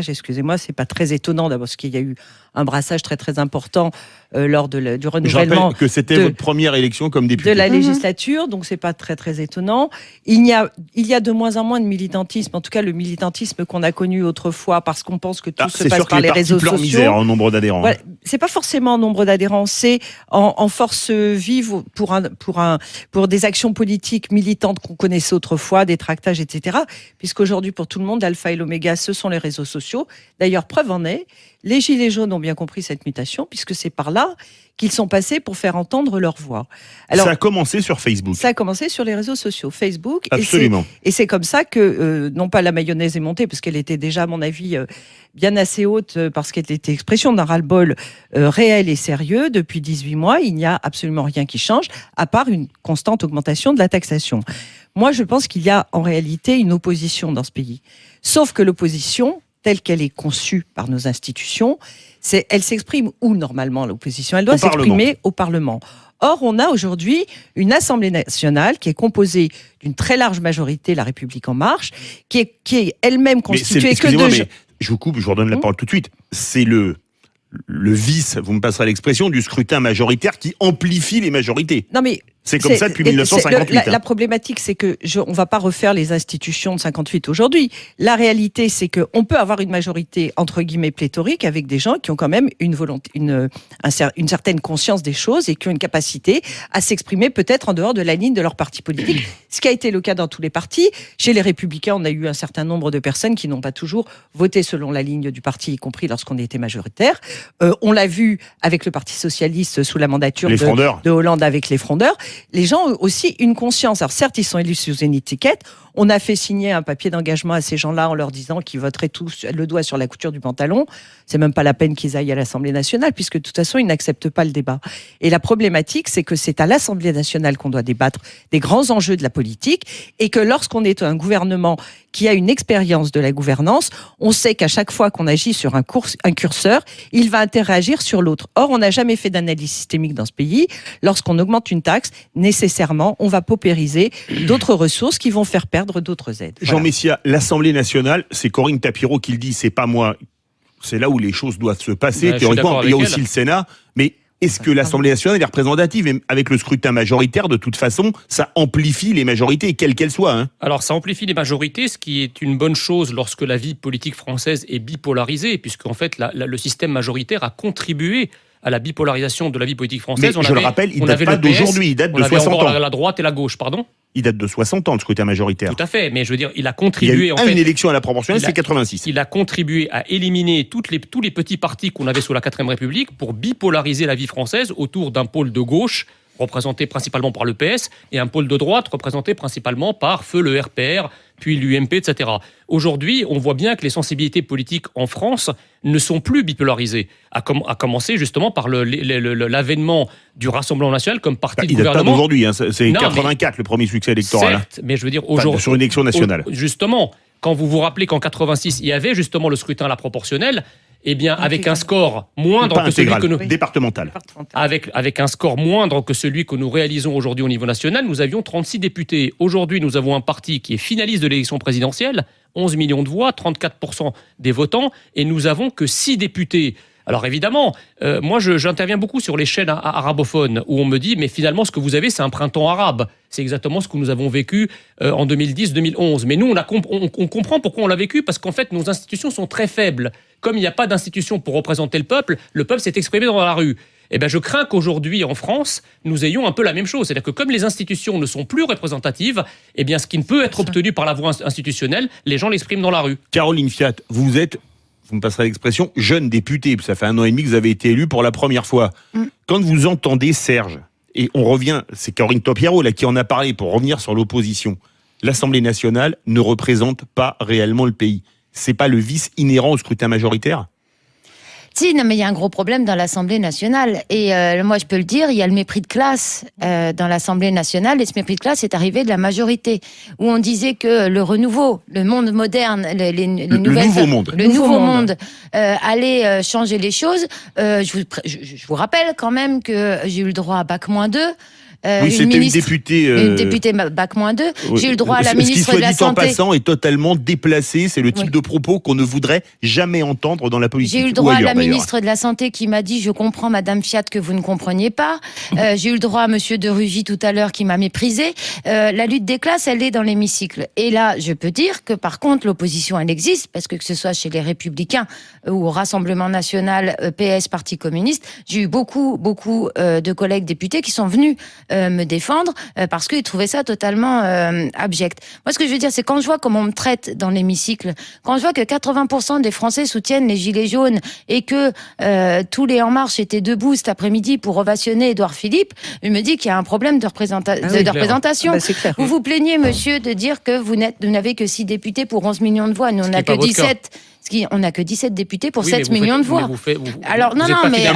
excusez-moi, c'est pas très étonnant d'abord parce qu'il y a eu un brassage très très important lors du Je renouvellement rappelle que c'était votre première élection comme député. de la législature, donc c'est pas très très étonnant. Il y a de moins en moins de militantisme, en tout cas le militantisme qu'on a connu autrefois, parce qu'on pense que tout se passe par les réseaux sociaux. C'est sûr qu'il y a misère en nombre d'adhérents. Voilà. C'est pas forcément en nombre d'adhérents, c'est en force vive pour des actions politiques militantes qu'on connaissait autrefois, des tractages, etc. Puisqu'aujourd'hui, pour tout le monde, l'alpha et l'oméga, ce sont les réseaux sociaux. D'ailleurs, preuve en est, les Gilets jaunes ont bien compris cette mutation, puisque c'est par là qu'ils sont passés pour faire entendre leur voix. Alors, ça a commencé sur Facebook. Ça a commencé sur les réseaux sociaux, Facebook. Absolument. Et c'est comme ça que, non pas la mayonnaise est montée, parce qu'elle était déjà, à mon avis, bien assez haute, parce qu'elle était expression d'un ras-le-bol réel et sérieux. Depuis 18 mois, il n'y a absolument rien qui change, à part une constante augmentation de la taxation. Moi, je pense qu'il y a en réalité une opposition dans ce pays. Sauf que l'opposition, telle qu'elle est conçue par nos institutions, elle s'exprime où normalement l'opposition? Elle doit s'exprimer au Parlement. Or, on a aujourd'hui une Assemblée nationale qui est composée d'une très large majorité, La République En Marche, qui est elle-même constituée que de... Je vous coupe, je vous redonne la parole tout de suite. C'est le vice, vous me passerez l'expression, du scrutin majoritaire qui amplifie les majorités. Non mais c'est comme ça depuis 1958. La problématique, c'est que on va pas refaire les institutions de 58 aujourd'hui. La réalité, c'est que on peut avoir une majorité entre guillemets pléthorique avec des gens qui ont quand même une volonté, une certaine conscience des choses et qui ont une capacité à s'exprimer peut-être en dehors de la ligne de leur parti politique. Ce qui a été le cas dans tous les partis. Chez les Républicains, on a eu un certain nombre de personnes qui n'ont pas toujours voté selon la ligne du parti, y compris lorsqu'on était majoritaire. On l'a vu avec le Parti socialiste sous la mandature de Hollande avec les frondeurs. Les gens ont aussi une conscience. Alors certes, ils sont élus sous une étiquette. On a fait signer un papier d'engagement à ces gens-là en leur disant qu'ils voteraient tous le doigt sur la couture du pantalon. C'est même pas la peine qu'ils aillent à l'Assemblée nationale, puisque de toute façon, ils n'acceptent pas le débat. Et la problématique, c'est que c'est à l'Assemblée nationale qu'on doit débattre des grands enjeux de la politique, et que lorsqu'on est un gouvernement qui a une expérience de la gouvernance, on sait qu'à chaque fois qu'on agit sur un curseur, il va interagir sur l'autre. Or, on n'a jamais fait d'analyse systémique dans ce pays. Lorsqu'on augmente une taxe, nécessairement, on va paupériser d'autres ressources qui vont faire perdre d'autres aides. Jean Messia, l'Assemblée nationale, c'est Corinne Tapireau qui le dit, c'est pas moi. C'est là où les choses doivent se passer. Théoriquement, il y a aussi le Sénat, mais est-ce que l'Assemblée nationale est représentative? Et avec le scrutin majoritaire, de toute façon, ça amplifie les majorités, quelles qu'elles soient. Hein. Alors, ça amplifie les majorités, ce qui est une bonne chose lorsque la vie politique française est bipolarisée, puisqu'en fait, le système majoritaire a contribué à la bipolarisation de la vie politique française. Mais je le rappelle, il date pas d'aujourd'hui, il date de 60 ans. La droite et la gauche, pardon. Il date de 60 ans, le scrutin majoritaire. Tout à fait, mais je veux dire, il a contribué... Il y a eu une élection à la proportionnelle, c'est 86. Il a contribué à éliminer tous les petits partis qu'on avait sous la 4ème République pour bipolariser la vie française autour d'un pôle de gauche représenté principalement par le PS, et un pôle de droite représenté principalement par feu le RPR, puis l'UMP, etc. Aujourd'hui, on voit bien que les sensibilités politiques en France ne sont plus bipolarisées, à commencer justement par l'avènement du Rassemblement national comme parti de gouvernement. Il date pas d'aujourd'hui, hein, c'est 84 le premier succès électoral. Certes, mais je veux dire aujourd'hui... sur une élection nationale. Justement, quand vous vous rappelez qu'en 86, il y avait justement le scrutin à la proportionnelle, eh bien, avec un score moindre que celui que nous... départemental. Avec un score moindre que celui que nous réalisons aujourd'hui au niveau national, nous avions 36 députés. Aujourd'hui, nous avons un parti qui est finaliste de l'élection présidentielle, 11 millions de voix, 34% des votants, et nous avons que 6 députés. Alors évidemment, moi j'interviens beaucoup sur les chaînes arabophones où on me dit mais finalement ce que vous avez c'est un printemps arabe. C'est exactement ce que nous avons vécu en 2010-2011. Mais nous on comprend pourquoi on l'a vécu parce qu'en fait nos institutions sont très faibles. Comme il n'y a pas d'institution pour représenter le peuple s'est exprimé dans la rue. Eh bien, je crains qu'aujourd'hui, en France, nous ayons un peu la même chose. C'est-à-dire que comme les institutions ne sont plus représentatives, eh bien, ce qui ne peut être obtenu par la voie institutionnelle, les gens l'expriment dans la rue. Caroline Fiat, vous me passerez l'expression, jeune député. Ça fait 1 an et demi que vous avez été élu pour la première fois. Quand vous entendez Serge, et on revient, c'est Corinne Tapireau là qui en a parlé pour revenir sur l'opposition, l'Assemblée nationale ne représente pas réellement le pays. C'est pas le vice inhérent au scrutin majoritaire ? Si, non, mais il y a un gros problème dans l'Assemblée nationale. Et moi, je peux le dire, il y a le mépris de classe dans l'Assemblée nationale. Et ce mépris de classe est arrivé de la majorité. Où on disait que le renouveau, le monde moderne, le nouveau monde allait changer les choses. Je vous rappelle quand même que j'ai eu le droit à Bac-2. Oui, c'était une députée. Une députée bac-2. Oui. J'ai eu le droit à la Ce qui, ministre soit de la dit en Santé. passant, est totalement déplacé. C'est le type Oui. de propos qu'on ne voudrait jamais entendre dans la politique. J'ai eu le ou droit à ailleurs, la d'ailleurs. ministre de la Santé qui m'a dit « Je comprends, Madame Fiat, que vous ne compreniez pas ». J'ai eu le droit à Monsieur de Rugy tout à l'heure qui m'a méprisé. La lutte des classes, elle est dans l'hémicycle. Et là, je peux dire que par contre, l'opposition, elle existe, parce que ce soit chez les Républicains ou au Rassemblement National, PS, Parti communiste, j'ai eu beaucoup de collègues députés qui sont venus me défendre parce qu'ils trouvaient ça totalement abject. Moi, ce que je veux dire, c'est quand je vois comment on me traite dans l'hémicycle, quand je vois que 80% des Français soutiennent les Gilets jaunes et que tous les En Marche étaient debout cet après-midi pour ovationner Édouard Philippe, je me dis qu'il y a un problème de représentation. Bah, c'est clair. Vous vous plaignez, monsieur, de dire que vous n'avez que 6 députés pour 11 millions de voix. Nous, on n'a que 17. On n'a que 17 députés pour 7 millions de voix. Alors, non, mais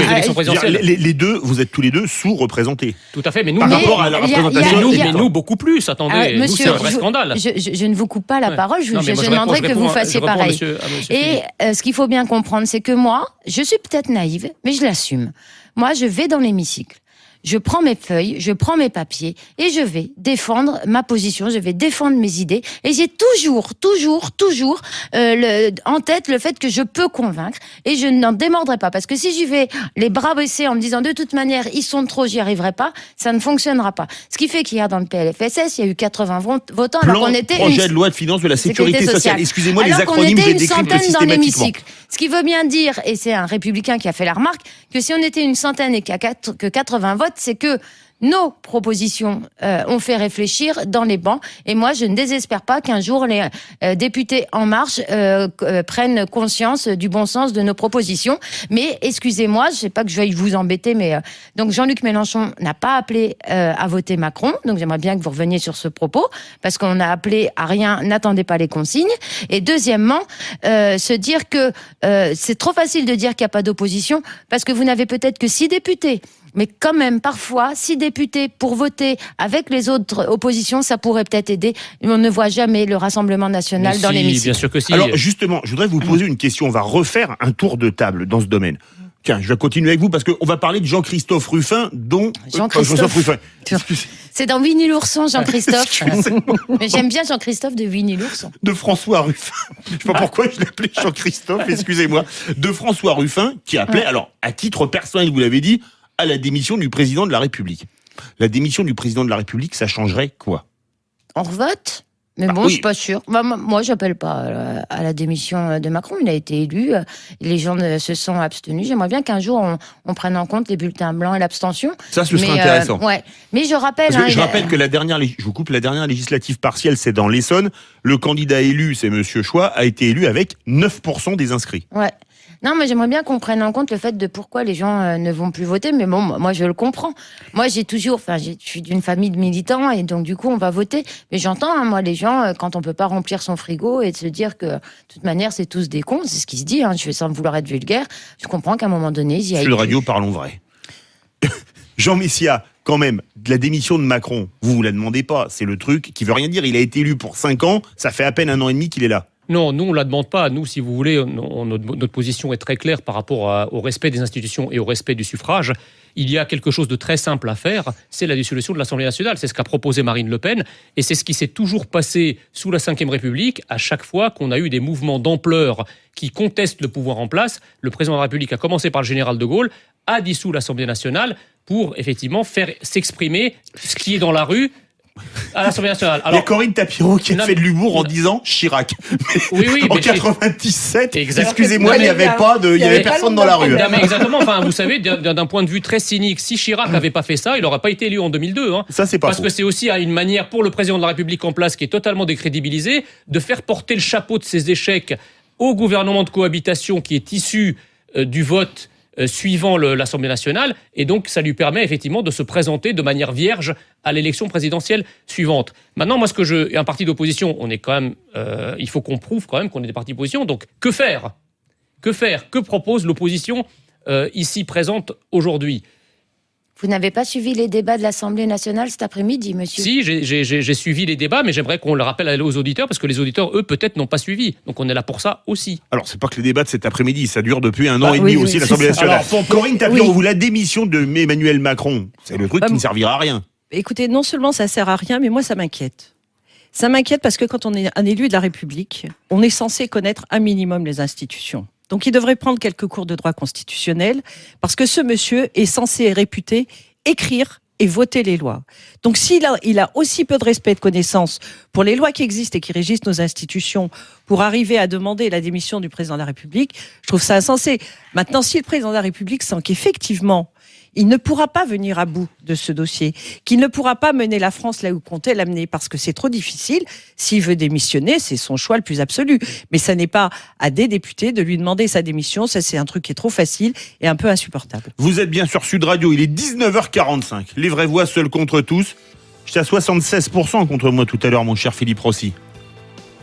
les deux, vous êtes tous les deux sous-représentés. Tout à fait, mais nous, Par rapport à la représentation. mais nous beaucoup plus. Attendez, nous, c'est un vrai scandale. Je ne vous coupe pas la parole, je demanderai que vous fassiez pareil. Et ce qu'il faut bien comprendre, c'est que moi, je suis peut-être naïve, mais je l'assume. Moi, je vais dans l'hémicycle. Je prends mes feuilles, je prends mes papiers et je vais défendre ma position, je vais défendre mes idées. Et j'ai toujours en tête le fait que je peux convaincre et je n'en démordrai pas. Parce que si j'y vais les bras baissés en me disant de toute manière, ils sont trop, j'y arriverai pas, ça ne fonctionnera pas. Ce qui fait qu'hier dans le PLFSS, il y a eu 80 votants alors qu'on était projet de loi de finances de la sécurité sociale. Excusez-moi, les acronymes, je les décrypte systématiquement. Dans l'hémicycle. Ce qui veut bien dire, et c'est un républicain qui a fait la remarque, que si on était une centaine et qu'il n'y a que 80 votes, c'est que nos propositions ont fait réfléchir dans les bancs. Et moi, je ne désespère pas qu'un jour les députés En Marche prennent conscience du bon sens de nos propositions. Mais excusez-moi, je ne sais pas que je veuille vous embêter, mais donc Jean-Luc Mélenchon n'a pas appelé à voter Macron. Donc j'aimerais bien que vous reveniez sur ce propos, parce qu'on a appelé à rien, n'attendez pas les consignes. Et deuxièmement, se dire que c'est trop facile de dire qu'il n'y a pas d'opposition, parce que vous n'avez peut-être que 6 députés. Mais quand même, parfois, 6 députés pour voter avec les autres oppositions, ça pourrait peut-être aider. On ne voit jamais le Rassemblement national dans l'hémicycle. Bien sûr que si. Alors justement, je voudrais vous poser une question. On va refaire un tour de table dans ce domaine. Tiens, je vais continuer avec vous parce qu'on va parler de Jean-Christophe Ruffin, dont... Jean-Christophe Ruffin. C'est dans Winnie l'ourson, Jean-Christophe. Mais j'aime bien Jean-Christophe de Winnie l'ourson. De François Ruffin. Je ne sais pas pourquoi je l'appelais Jean-Christophe, excusez-moi. De François Ruffin, qui appelait, alors, à titre personnel, vous l'avez dit, à la démission du président de la République. La démission du président de la République, ça changerait quoi? On revote? Mais bon, oui. je suis pas sûre. Moi, j'appelle pas à la démission de Macron. Il a été élu. Les gens se sont abstenus. J'aimerais bien qu'un jour, on prenne en compte les bulletins blancs et l'abstention. Ça, ce serait intéressant. Ouais. Mais je rappelle... je rappelle que la dernière législative partielle, c'est dans l'Essonne. Le candidat élu, c'est Monsieur Choix, a été élu avec 9% des inscrits. Ouais. Non, mais j'aimerais bien qu'on prenne en compte le fait de pourquoi les gens ne vont plus voter. Mais bon, moi, je le comprends. Moi, je suis d'une famille de militants et donc, du coup, on va voter. Mais j'entends, moi, les gens, quand on peut pas remplir son frigo et de se dire que, de toute manière, c'est tous des cons, c'est ce qui se dit, je fais sans vouloir être vulgaire. Je comprends qu'à un moment donné, ils y aillent. Sur le radio, parlons vrai. Jean Messia, quand même, de la démission de Macron, vous la demandez pas. C'est le truc qui veut rien dire. Il a été élu pour 5 ans. Ça fait à peine 1 an et demi qu'il est là. Non, nous, on ne la demande pas. Nous, si vous voulez, notre position est très claire par rapport au respect des institutions et au respect du suffrage. Il y a quelque chose de très simple à faire, c'est la dissolution de l'Assemblée nationale. C'est ce qu'a proposé Marine Le Pen, et c'est ce qui s'est toujours passé sous la Ve République. À chaque fois qu'on a eu des mouvements d'ampleur qui contestent le pouvoir en place, le président de la République, a commencé par le général de Gaulle, a dissous l'Assemblée nationale pour, effectivement, faire s'exprimer ce qui est dans la rue à l'Assemblée nationale. Alors, il y a Corinne Tapiro qui a fait de l'humour en disant Chirac. Oui, en 97, exactement. Excusez-moi, il n'y avait personne dans la rue. Non, mais exactement. Enfin, vous savez, d'un point de vue très cynique, si Chirac n'avait pas fait ça, il n'aurait pas été élu en 2002. Ça, c'est pas Parce faux. que c'est aussi une manière pour le président de la République en place, qui est totalement décrédibilisé, de faire porter le chapeau de ses échecs au gouvernement de cohabitation qui est issu du vote suivant l'Assemblée nationale, et donc ça lui permet effectivement de se présenter de manière vierge à l'élection présidentielle suivante. Maintenant, moi, un parti d'opposition, on est quand même, il faut qu'on prouve quand même qu'on est des partis d'opposition. Donc, que faire? Que propose l'opposition ici présente aujourd'hui? Vous n'avez pas suivi les débats de l'Assemblée nationale cet après-midi, monsieur? Si, j'ai suivi les débats, mais j'aimerais qu'on le rappelle aux auditeurs, parce que les auditeurs, eux, peut-être n'ont pas suivi. Donc on est là pour ça aussi. Alors, c'est pas que les débats de cet après-midi, ça dure depuis 1 an et demi aussi, l'Assemblée nationale. Alors, Corinne Tapiro, vous, la démission de Emmanuel Macron, c'est le truc qui ne servira à rien. Écoutez, non seulement ça sert à rien, mais moi ça m'inquiète. Ça m'inquiète parce que quand on est un élu de la République, on est censé connaître un minimum les institutions. Donc il devrait prendre quelques cours de droit constitutionnel parce que ce monsieur est censé et réputé écrire et voter les lois. Donc s'il a aussi peu de respect et de connaissance pour les lois qui existent et qui régissent nos institutions pour arriver à demander la démission du président de la République, je trouve ça insensé. Maintenant, si le président de la République sent qu'effectivement, il ne pourra pas venir à bout de ce dossier, qu'il ne pourra pas mener la France là où comptait l'amener parce que c'est trop difficile. S'il veut démissionner, c'est son choix le plus absolu. Mais ça n'est pas à des députés de lui demander sa démission. Ça, c'est un truc qui est trop facile et un peu insupportable. Vous êtes bien sur Sud Radio, il est 19h45. Les vraies voix seules contre tous. J'étais à 76% contre moi tout à l'heure, mon cher Philippe Rossi.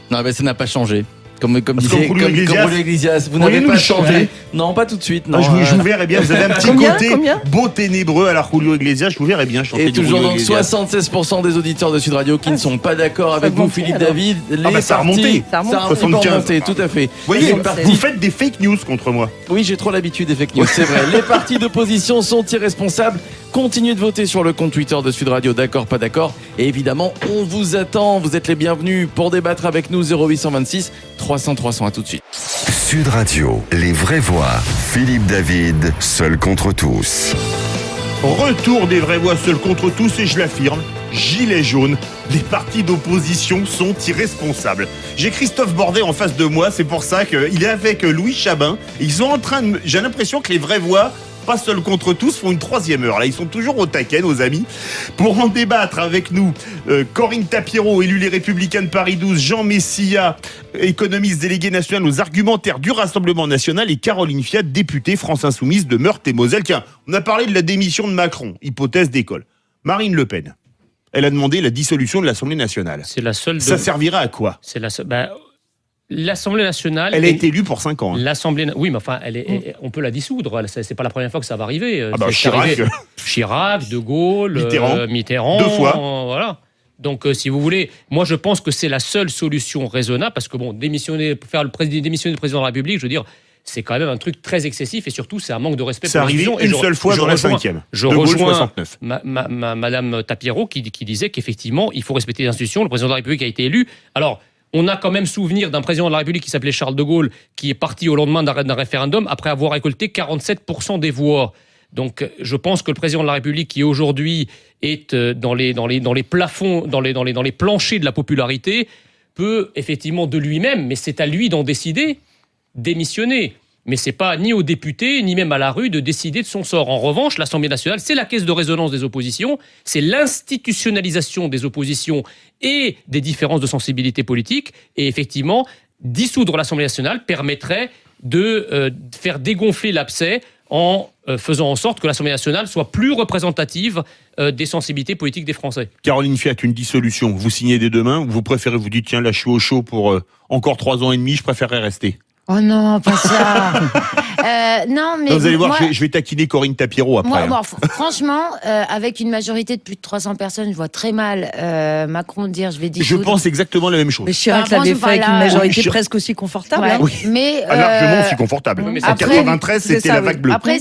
Non, mais ça n'a pas changé. Comme Julio Iglesias, vous Pourriez n'avez nous pas le changé. changer Non, pas tout de suite. Non. Ah, je vous verrais bien, vous avez un petit Combien côté beau ténébreux à la Julio Iglesias, je vous verrais bien chanter Et du toujours Julio donc Iglesias. 76% des auditeurs de Sud Radio qui ne sont pas d'accord avec vous, remonté, Philippe alors. David. Ça a remonté. Ça remonte. Ça a un petit peu 75. remonté, tout à fait. Vous voyez, Les partis- vous faites des fake news contre moi. Oui, j'ai trop l'habitude des fake news, c'est vrai. Les partis d'opposition sont irresponsables. Continuez de voter sur le compte Twitter de Sud Radio, d'accord, pas d'accord. Et évidemment, on vous attend. Vous êtes les bienvenus pour débattre avec nous. 0826 300 300. À tout de suite. Sud Radio, les vraies voix. Philippe David, seul contre tous. Retour des vraies voix seules contre tous et je l'affirme, gilet jaune, les partis d'opposition sont irresponsables. J'ai Christophe Bordet en face de moi, c'est pour ça qu'il est avec Louis Chabin. Ils sont en train de... J'ai l'impression que les vraies voix, pas seules contre tous, font une troisième heure. Là, ils sont toujours au taquet, nos amis. Pour en débattre avec nous, Corinne Tapiero, élue Les Républicains de Paris 12, Jean Messia, économiste délégué national aux argumentaires du Rassemblement national, et Caroline Fiat, députée France Insoumise de Meurthe-et-Moselle. Tiens, on a parlé de la démission de Macron, hypothèse d'école. Marine Le Pen, elle a demandé la dissolution de l'Assemblée nationale. C'est la seule. Ça servira à quoi? C'est la seule. L'Assemblée nationale. Elle a été élue pour 5 ans. Hein. L'Assemblée. Oui, mais enfin, on peut la dissoudre. C'est pas la première fois que ça va arriver. Ah bah, C'est Chirac. arrivé. Chirac, De Gaulle, Mitterrand. 2 fois. Voilà. Donc, si vous voulez, moi, je pense que c'est la seule solution raisonnable parce que bon, démissionner le président de la République, je veux dire. C'est quand même un truc très excessif et surtout c'est un manque de respect C'est pour arrivé l'institution. une seule fois dans la 5e. Je De Gaulle, rejoins 69. Madame Tapiero qui disait qu'effectivement il faut respecter les institutions. Le président de la République a été élu. Alors on a quand même souvenir d'un président de la République qui s'appelait Charles de Gaulle qui est parti au lendemain d'un référendum après avoir récolté 47% des voix. Donc je pense que le président de la République qui aujourd'hui est dans les plafonds, dans les planchers de la popularité peut effectivement de lui-même, mais c'est à lui d'en décider, démissionner. Mais c'est pas ni aux députés, ni même à la rue de décider de son sort. En revanche, l'Assemblée nationale, c'est la caisse de résonance des oppositions, c'est l'institutionnalisation des oppositions et des différences de sensibilité politique. Et effectivement, dissoudre l'Assemblée nationale permettrait de faire dégonfler l'abcès en faisant en sorte que l'Assemblée nationale soit plus représentative des sensibilités politiques des Français. Caroline Fiat, une dissolution, vous signez dès demain ou vous préférez, vous dites, tiens, là je suis au chaud pour encore 3 ans et demi, je préférerais rester? Oh non, pas ça. Non, mais vous allez voir, moi, je vais taquiner Corinne Tapiero après. Franchement, avec une majorité de plus de 300 personnes, je vois très mal Macron dire je vais Je dissoudre. pense exactement la même chose. Mais Chirac Enfin, l'avait fait avec une majorité Oui, presque aussi confortable. Ouais, hein. Oui. mais Largement aussi confortable. mais En après, 93, c'est c'était ça, la oui. vague bleue. Après,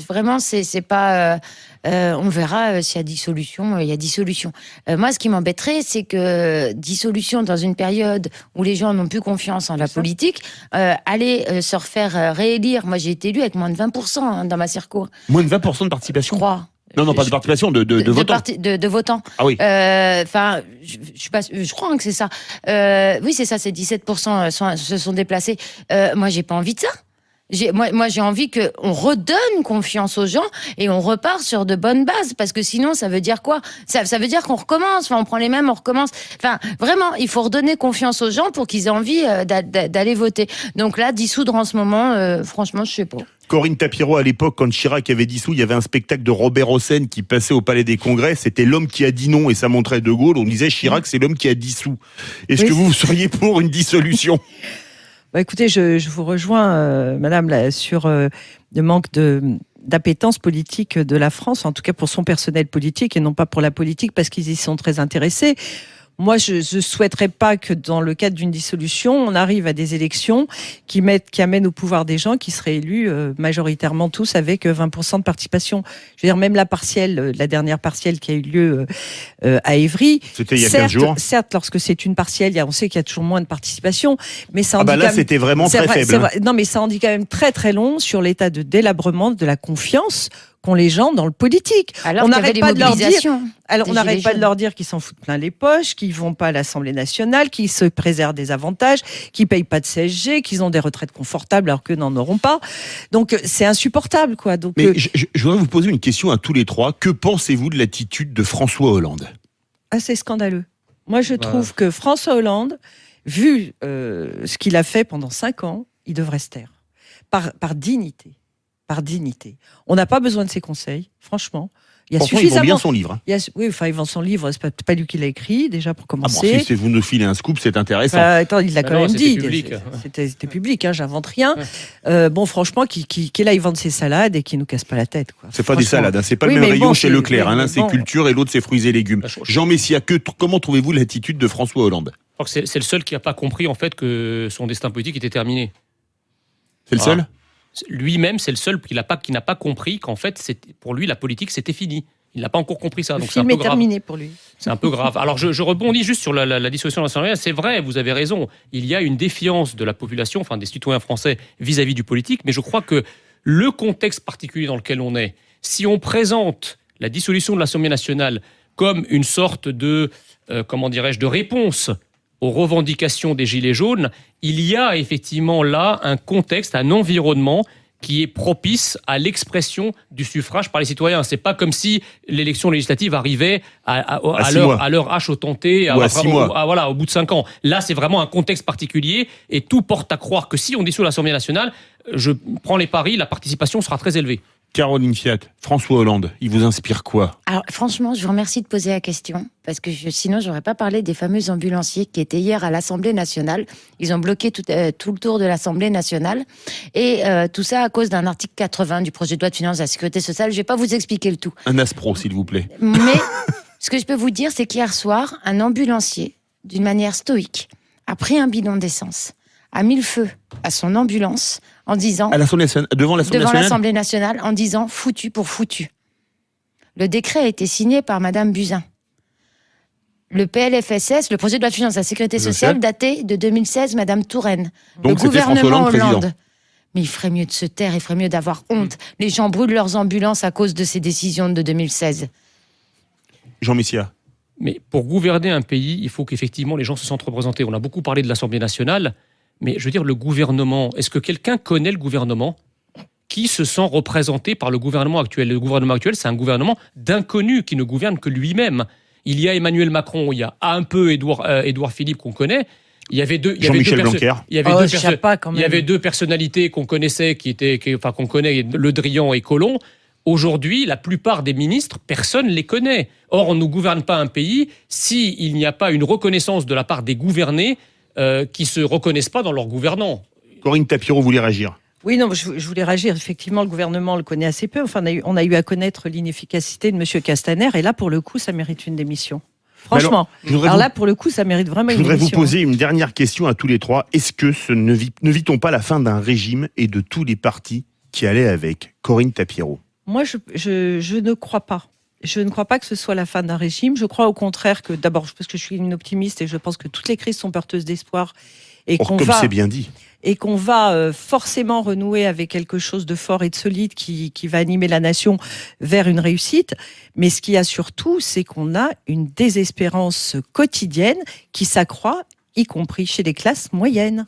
vraiment, c'est pas. On verra s'il y a dissolution. Il y a dissolution. Moi, ce qui m'embêterait, c'est que dissolution dans une période où les gens n'ont plus confiance en la politique, aller se refaire réélire. Moi, j'ai été élue avec moins de 20% dans ma circo. Moins de 20% de Je participation. crois. Non, pas de participation, de votants. De votants. Ah oui. Enfin, je crois que c'est ça. Oui, c'est ça, c'est 17% se sont déplacés. Moi, j'ai pas envie de ça. Moi, j'ai envie qu'on redonne confiance aux gens et on repart sur de bonnes bases. Parce que sinon, ça veut dire quoi? Ça veut dire qu'on recommence. Enfin, on prend les mêmes, on recommence. Enfin, vraiment, il faut redonner confiance aux gens pour qu'ils aient envie d'aller voter. Donc là, dissoudre en ce moment, franchement, je sais pas. Corinne Tapiero, à l'époque, quand Chirac avait dissous, il y avait un spectacle de Robert Hossein qui passait au Palais des Congrès. C'était l'homme qui a dit non et ça montrait De Gaulle. On disait Chirac, c'est l'homme qui a dissous. Est-ce Oui. que vous seriez pour une dissolution? Bah, écoutez, je vous rejoins, madame, là, sur le manque d'appétence politique de la France, en tout cas pour son personnel politique et non pas pour la politique parce qu'ils y sont très intéressés. Moi, je ne souhaiterais pas que dans le cadre d'une dissolution, on arrive à des élections qui amènent au pouvoir des gens qui seraient élus majoritairement tous avec 20% de participation. Je veux dire, même la dernière partielle qui a eu lieu à Évry. C'était il y a 15 jours. Certes, lorsque c'est une partielle, on sait qu'il y a toujours moins de participation, mais ça en dit là, c'était vraiment très faible. Non, mais ça en dit quand même très très long sur l'état de délabrement de la confiance qu'ont les gens dans le politique. Alors on n'arrête pas de leur dire. Alors, on des n'arrête gilets pas de jaunes. leur dire qu'ils s'en foutent plein les poches, qu'ils vont pas à l'Assemblée nationale, qu'ils se préservent des avantages, qu'ils payent pas de CSG, qu'ils ont des retraites confortables alors qu'eux n'en auront pas. Donc, c'est insupportable, quoi. Donc, Mais je voudrais vous poser une question à tous les trois. Que pensez-vous de l'attitude de François Hollande ? c'est scandaleux. Moi, je trouve que François Hollande, vu ce qu'il a fait pendant 5 ans, il devrait se taire. Par dignité. Par dignité. On n'a pas besoin de ses conseils, franchement. Il y a Pourtant, suffisamment. il vend bien son livre. Oui, enfin, il vend son livre. C'est pas lui qui l'a écrit, déjà, pour Ah bon, commencer. si vous nous filez un scoop, c'est intéressant. Attends, il l'a quand même c'était dit. public. C'était public, j'invente rien. Bon, franchement, qu'il aille vendre ses salades et qu'il nous casse pas la tête, quoi. C'est pas des Franchement. salades, c'est pas Oui, le même mais rayon bon, chez c'est- Leclerc. oui, L'un mais c'est bon. culture et l'autre c'est fruits et légumes. Jean Messia, comment trouvez-vous l'attitude de François Hollande ? Je crois que c'est le seul qui n'a pas compris en fait que son destin politique était terminé. C'est le seul ? Lui-même, c'est le seul qui n'a pas compris qu'en fait, pour lui, la politique, c'était fini. Il n'a pas encore compris ça, Le donc c'est un film peu est grave. terminé pour lui. C'est un peu grave. Alors, je rebondis juste sur la dissolution de l'Assemblée. C'est vrai, vous avez raison. Il y a une défiance de la population, enfin des citoyens français, vis-à-vis du politique. Mais je crois que le contexte particulier dans lequel on est, si on présente la dissolution de l'Assemblée nationale comme une sorte de, de réponse aux revendications des Gilets jaunes, il y a effectivement là un contexte, un environnement qui est propice à l'expression du suffrage par les citoyens. C'est pas comme si l'élection législative arrivait à leur hache au tenté, Ou à 6 mois. au bout de 5 ans. Là, c'est vraiment un contexte particulier et tout porte à croire que si on dissout l'Assemblée nationale, je prends les paris, la participation sera très élevée. Caroline Fiat, François Hollande, il vous inspire quoi ? Alors, franchement, je vous remercie de poser la question, parce que sinon, j'aurais pas parlé des fameux ambulanciers qui étaient hier à l'Assemblée nationale. Ils ont bloqué tout le tour de l'Assemblée nationale. Et tout ça à cause d'un article 80 du projet de loi de finances de la Sécurité sociale. Je vais pas vous expliquer le tout. Un aspro, s'il vous plaît. Mais ce que je peux vous dire, c'est qu'hier soir, un ambulancier, d'une manière stoïque, a pris un bidon d'essence, a mis le feu à son ambulance en disant... À l'Assemblée nationale, devant l'Assemblée devant nationale l'Assemblée nationale en disant foutu pour foutu. Le décret a été signé par Madame Buzyn. Le PLFSS, le projet de loi de finances de la Sécurité Je sociale, sais. daté de 2016, Madame Touraine. Donc, le c'était François gouvernement Hollande président. Mais il ferait mieux de se taire, il ferait mieux d'avoir honte. Les gens brûlent leurs ambulances à cause de ces décisions de 2016. Jean Messia. Mais pour gouverner un pays, il faut qu'effectivement les gens se sentent représentés. On a beaucoup parlé de l'Assemblée nationale, mais je veux dire, le gouvernement, est-ce que quelqu'un connaît le gouvernement ? Qui se sent représenté par le gouvernement actuel ? Le gouvernement actuel, c'est un gouvernement d'inconnus qui ne gouverne que lui-même. Il y a Emmanuel Macron, il y a un peu Édouard Philippe qu'on connaît. Il y avait deux, Jean-Michel Blanquer. il y avait Oh, deux Schiappa, quand il y même. avait deux personnalités qu'on connaissait, qu'on connaît, Le Drian et Collomb. Aujourd'hui, la plupart des ministres, personne ne les connaît. Or, on ne gouverne pas un pays s'il n'y a pas une reconnaissance de la part des gouvernés qui ne se reconnaissent pas dans leurs gouvernants. Corinne Tapiro voulait réagir. Oui, non, je voulais réagir. Effectivement, le gouvernement le connaît assez peu. Enfin, on a eu à connaître l'inefficacité de M. Castaner. Et là, pour le coup, ça mérite une démission. Franchement. Alors là, pour le coup, ça mérite vraiment Je une voudrais vous démission. poser une dernière question à tous les trois. Est-ce que ne vit-on pas la fin d'un régime et de tous les partis qui allaient avec ? Corinne Tapiro. Moi, je ne crois pas. Je ne crois pas que ce soit la fin d'un régime. Je crois au contraire que, d'abord, parce que je suis une optimiste et je pense que toutes les crises sont porteuses d'espoir et Or, comme c'est bien dit. et qu'on va forcément renouer avec quelque chose de fort et de solide qui va animer la nation vers une réussite. Mais ce qu'il y a surtout, c'est qu'on a une désespérance quotidienne qui s'accroît, y compris chez les classes moyennes.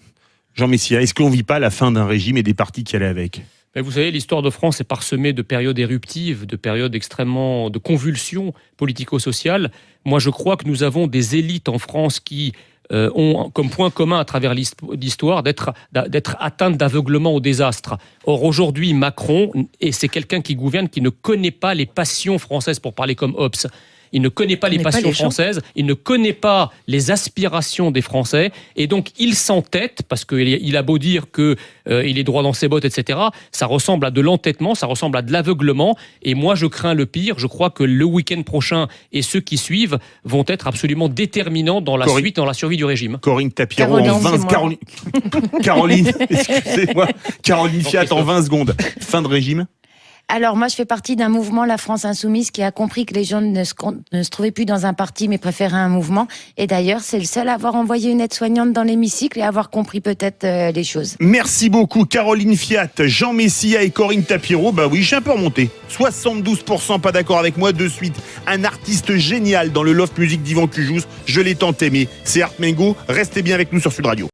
Jean Messia, est-ce qu'on ne vit pas la fin d'un régime et des partis qui allaient avec ? Mais vous savez, l'histoire de France est parsemée de périodes éruptives, de périodes extrêmement de convulsions politico-sociales. Moi, je crois que nous avons des élites en France qui ont comme point commun à travers l'histoire d'être atteintes d'aveuglement au désastre. Or, aujourd'hui, Macron, et c'est quelqu'un qui gouverne, qui ne connaît pas les passions françaises, pour parler comme Hobbes. il ne connaît pas les passions françaises, il ne connaît pas les aspirations des Français, et donc il s'entête, parce qu'il a beau dire qu'il est droit dans ses bottes, etc., ça ressemble à de l'entêtement, ça ressemble à de l'aveuglement, et moi je crains le pire. Je crois que le week-end prochain et ceux qui suivent vont être absolument déterminants dans la suite, dans la survie du régime. Corinne Tapiro en 20 Caroline, excusez-moi. Caroline Fiat en 20 secondes. Fin de régime. Alors moi, je fais partie d'un mouvement, la France Insoumise, qui a compris que les gens ne se trouvaient plus dans un parti, mais préféraient un mouvement. Et d'ailleurs, c'est le seul à avoir envoyé une aide-soignante dans l'hémicycle et à avoir compris peut-être les choses. Merci beaucoup, Caroline Fiat, Jean Messia et Corinne Tapiro. Bah oui, j'ai un peu remonté. 72% pas d'accord avec moi. De suite, un artiste génial dans le Loft Music d'Yvan Cujous. Je l'ai tant aimé. C'est Art Mengo. Restez bien avec nous sur Sud Radio.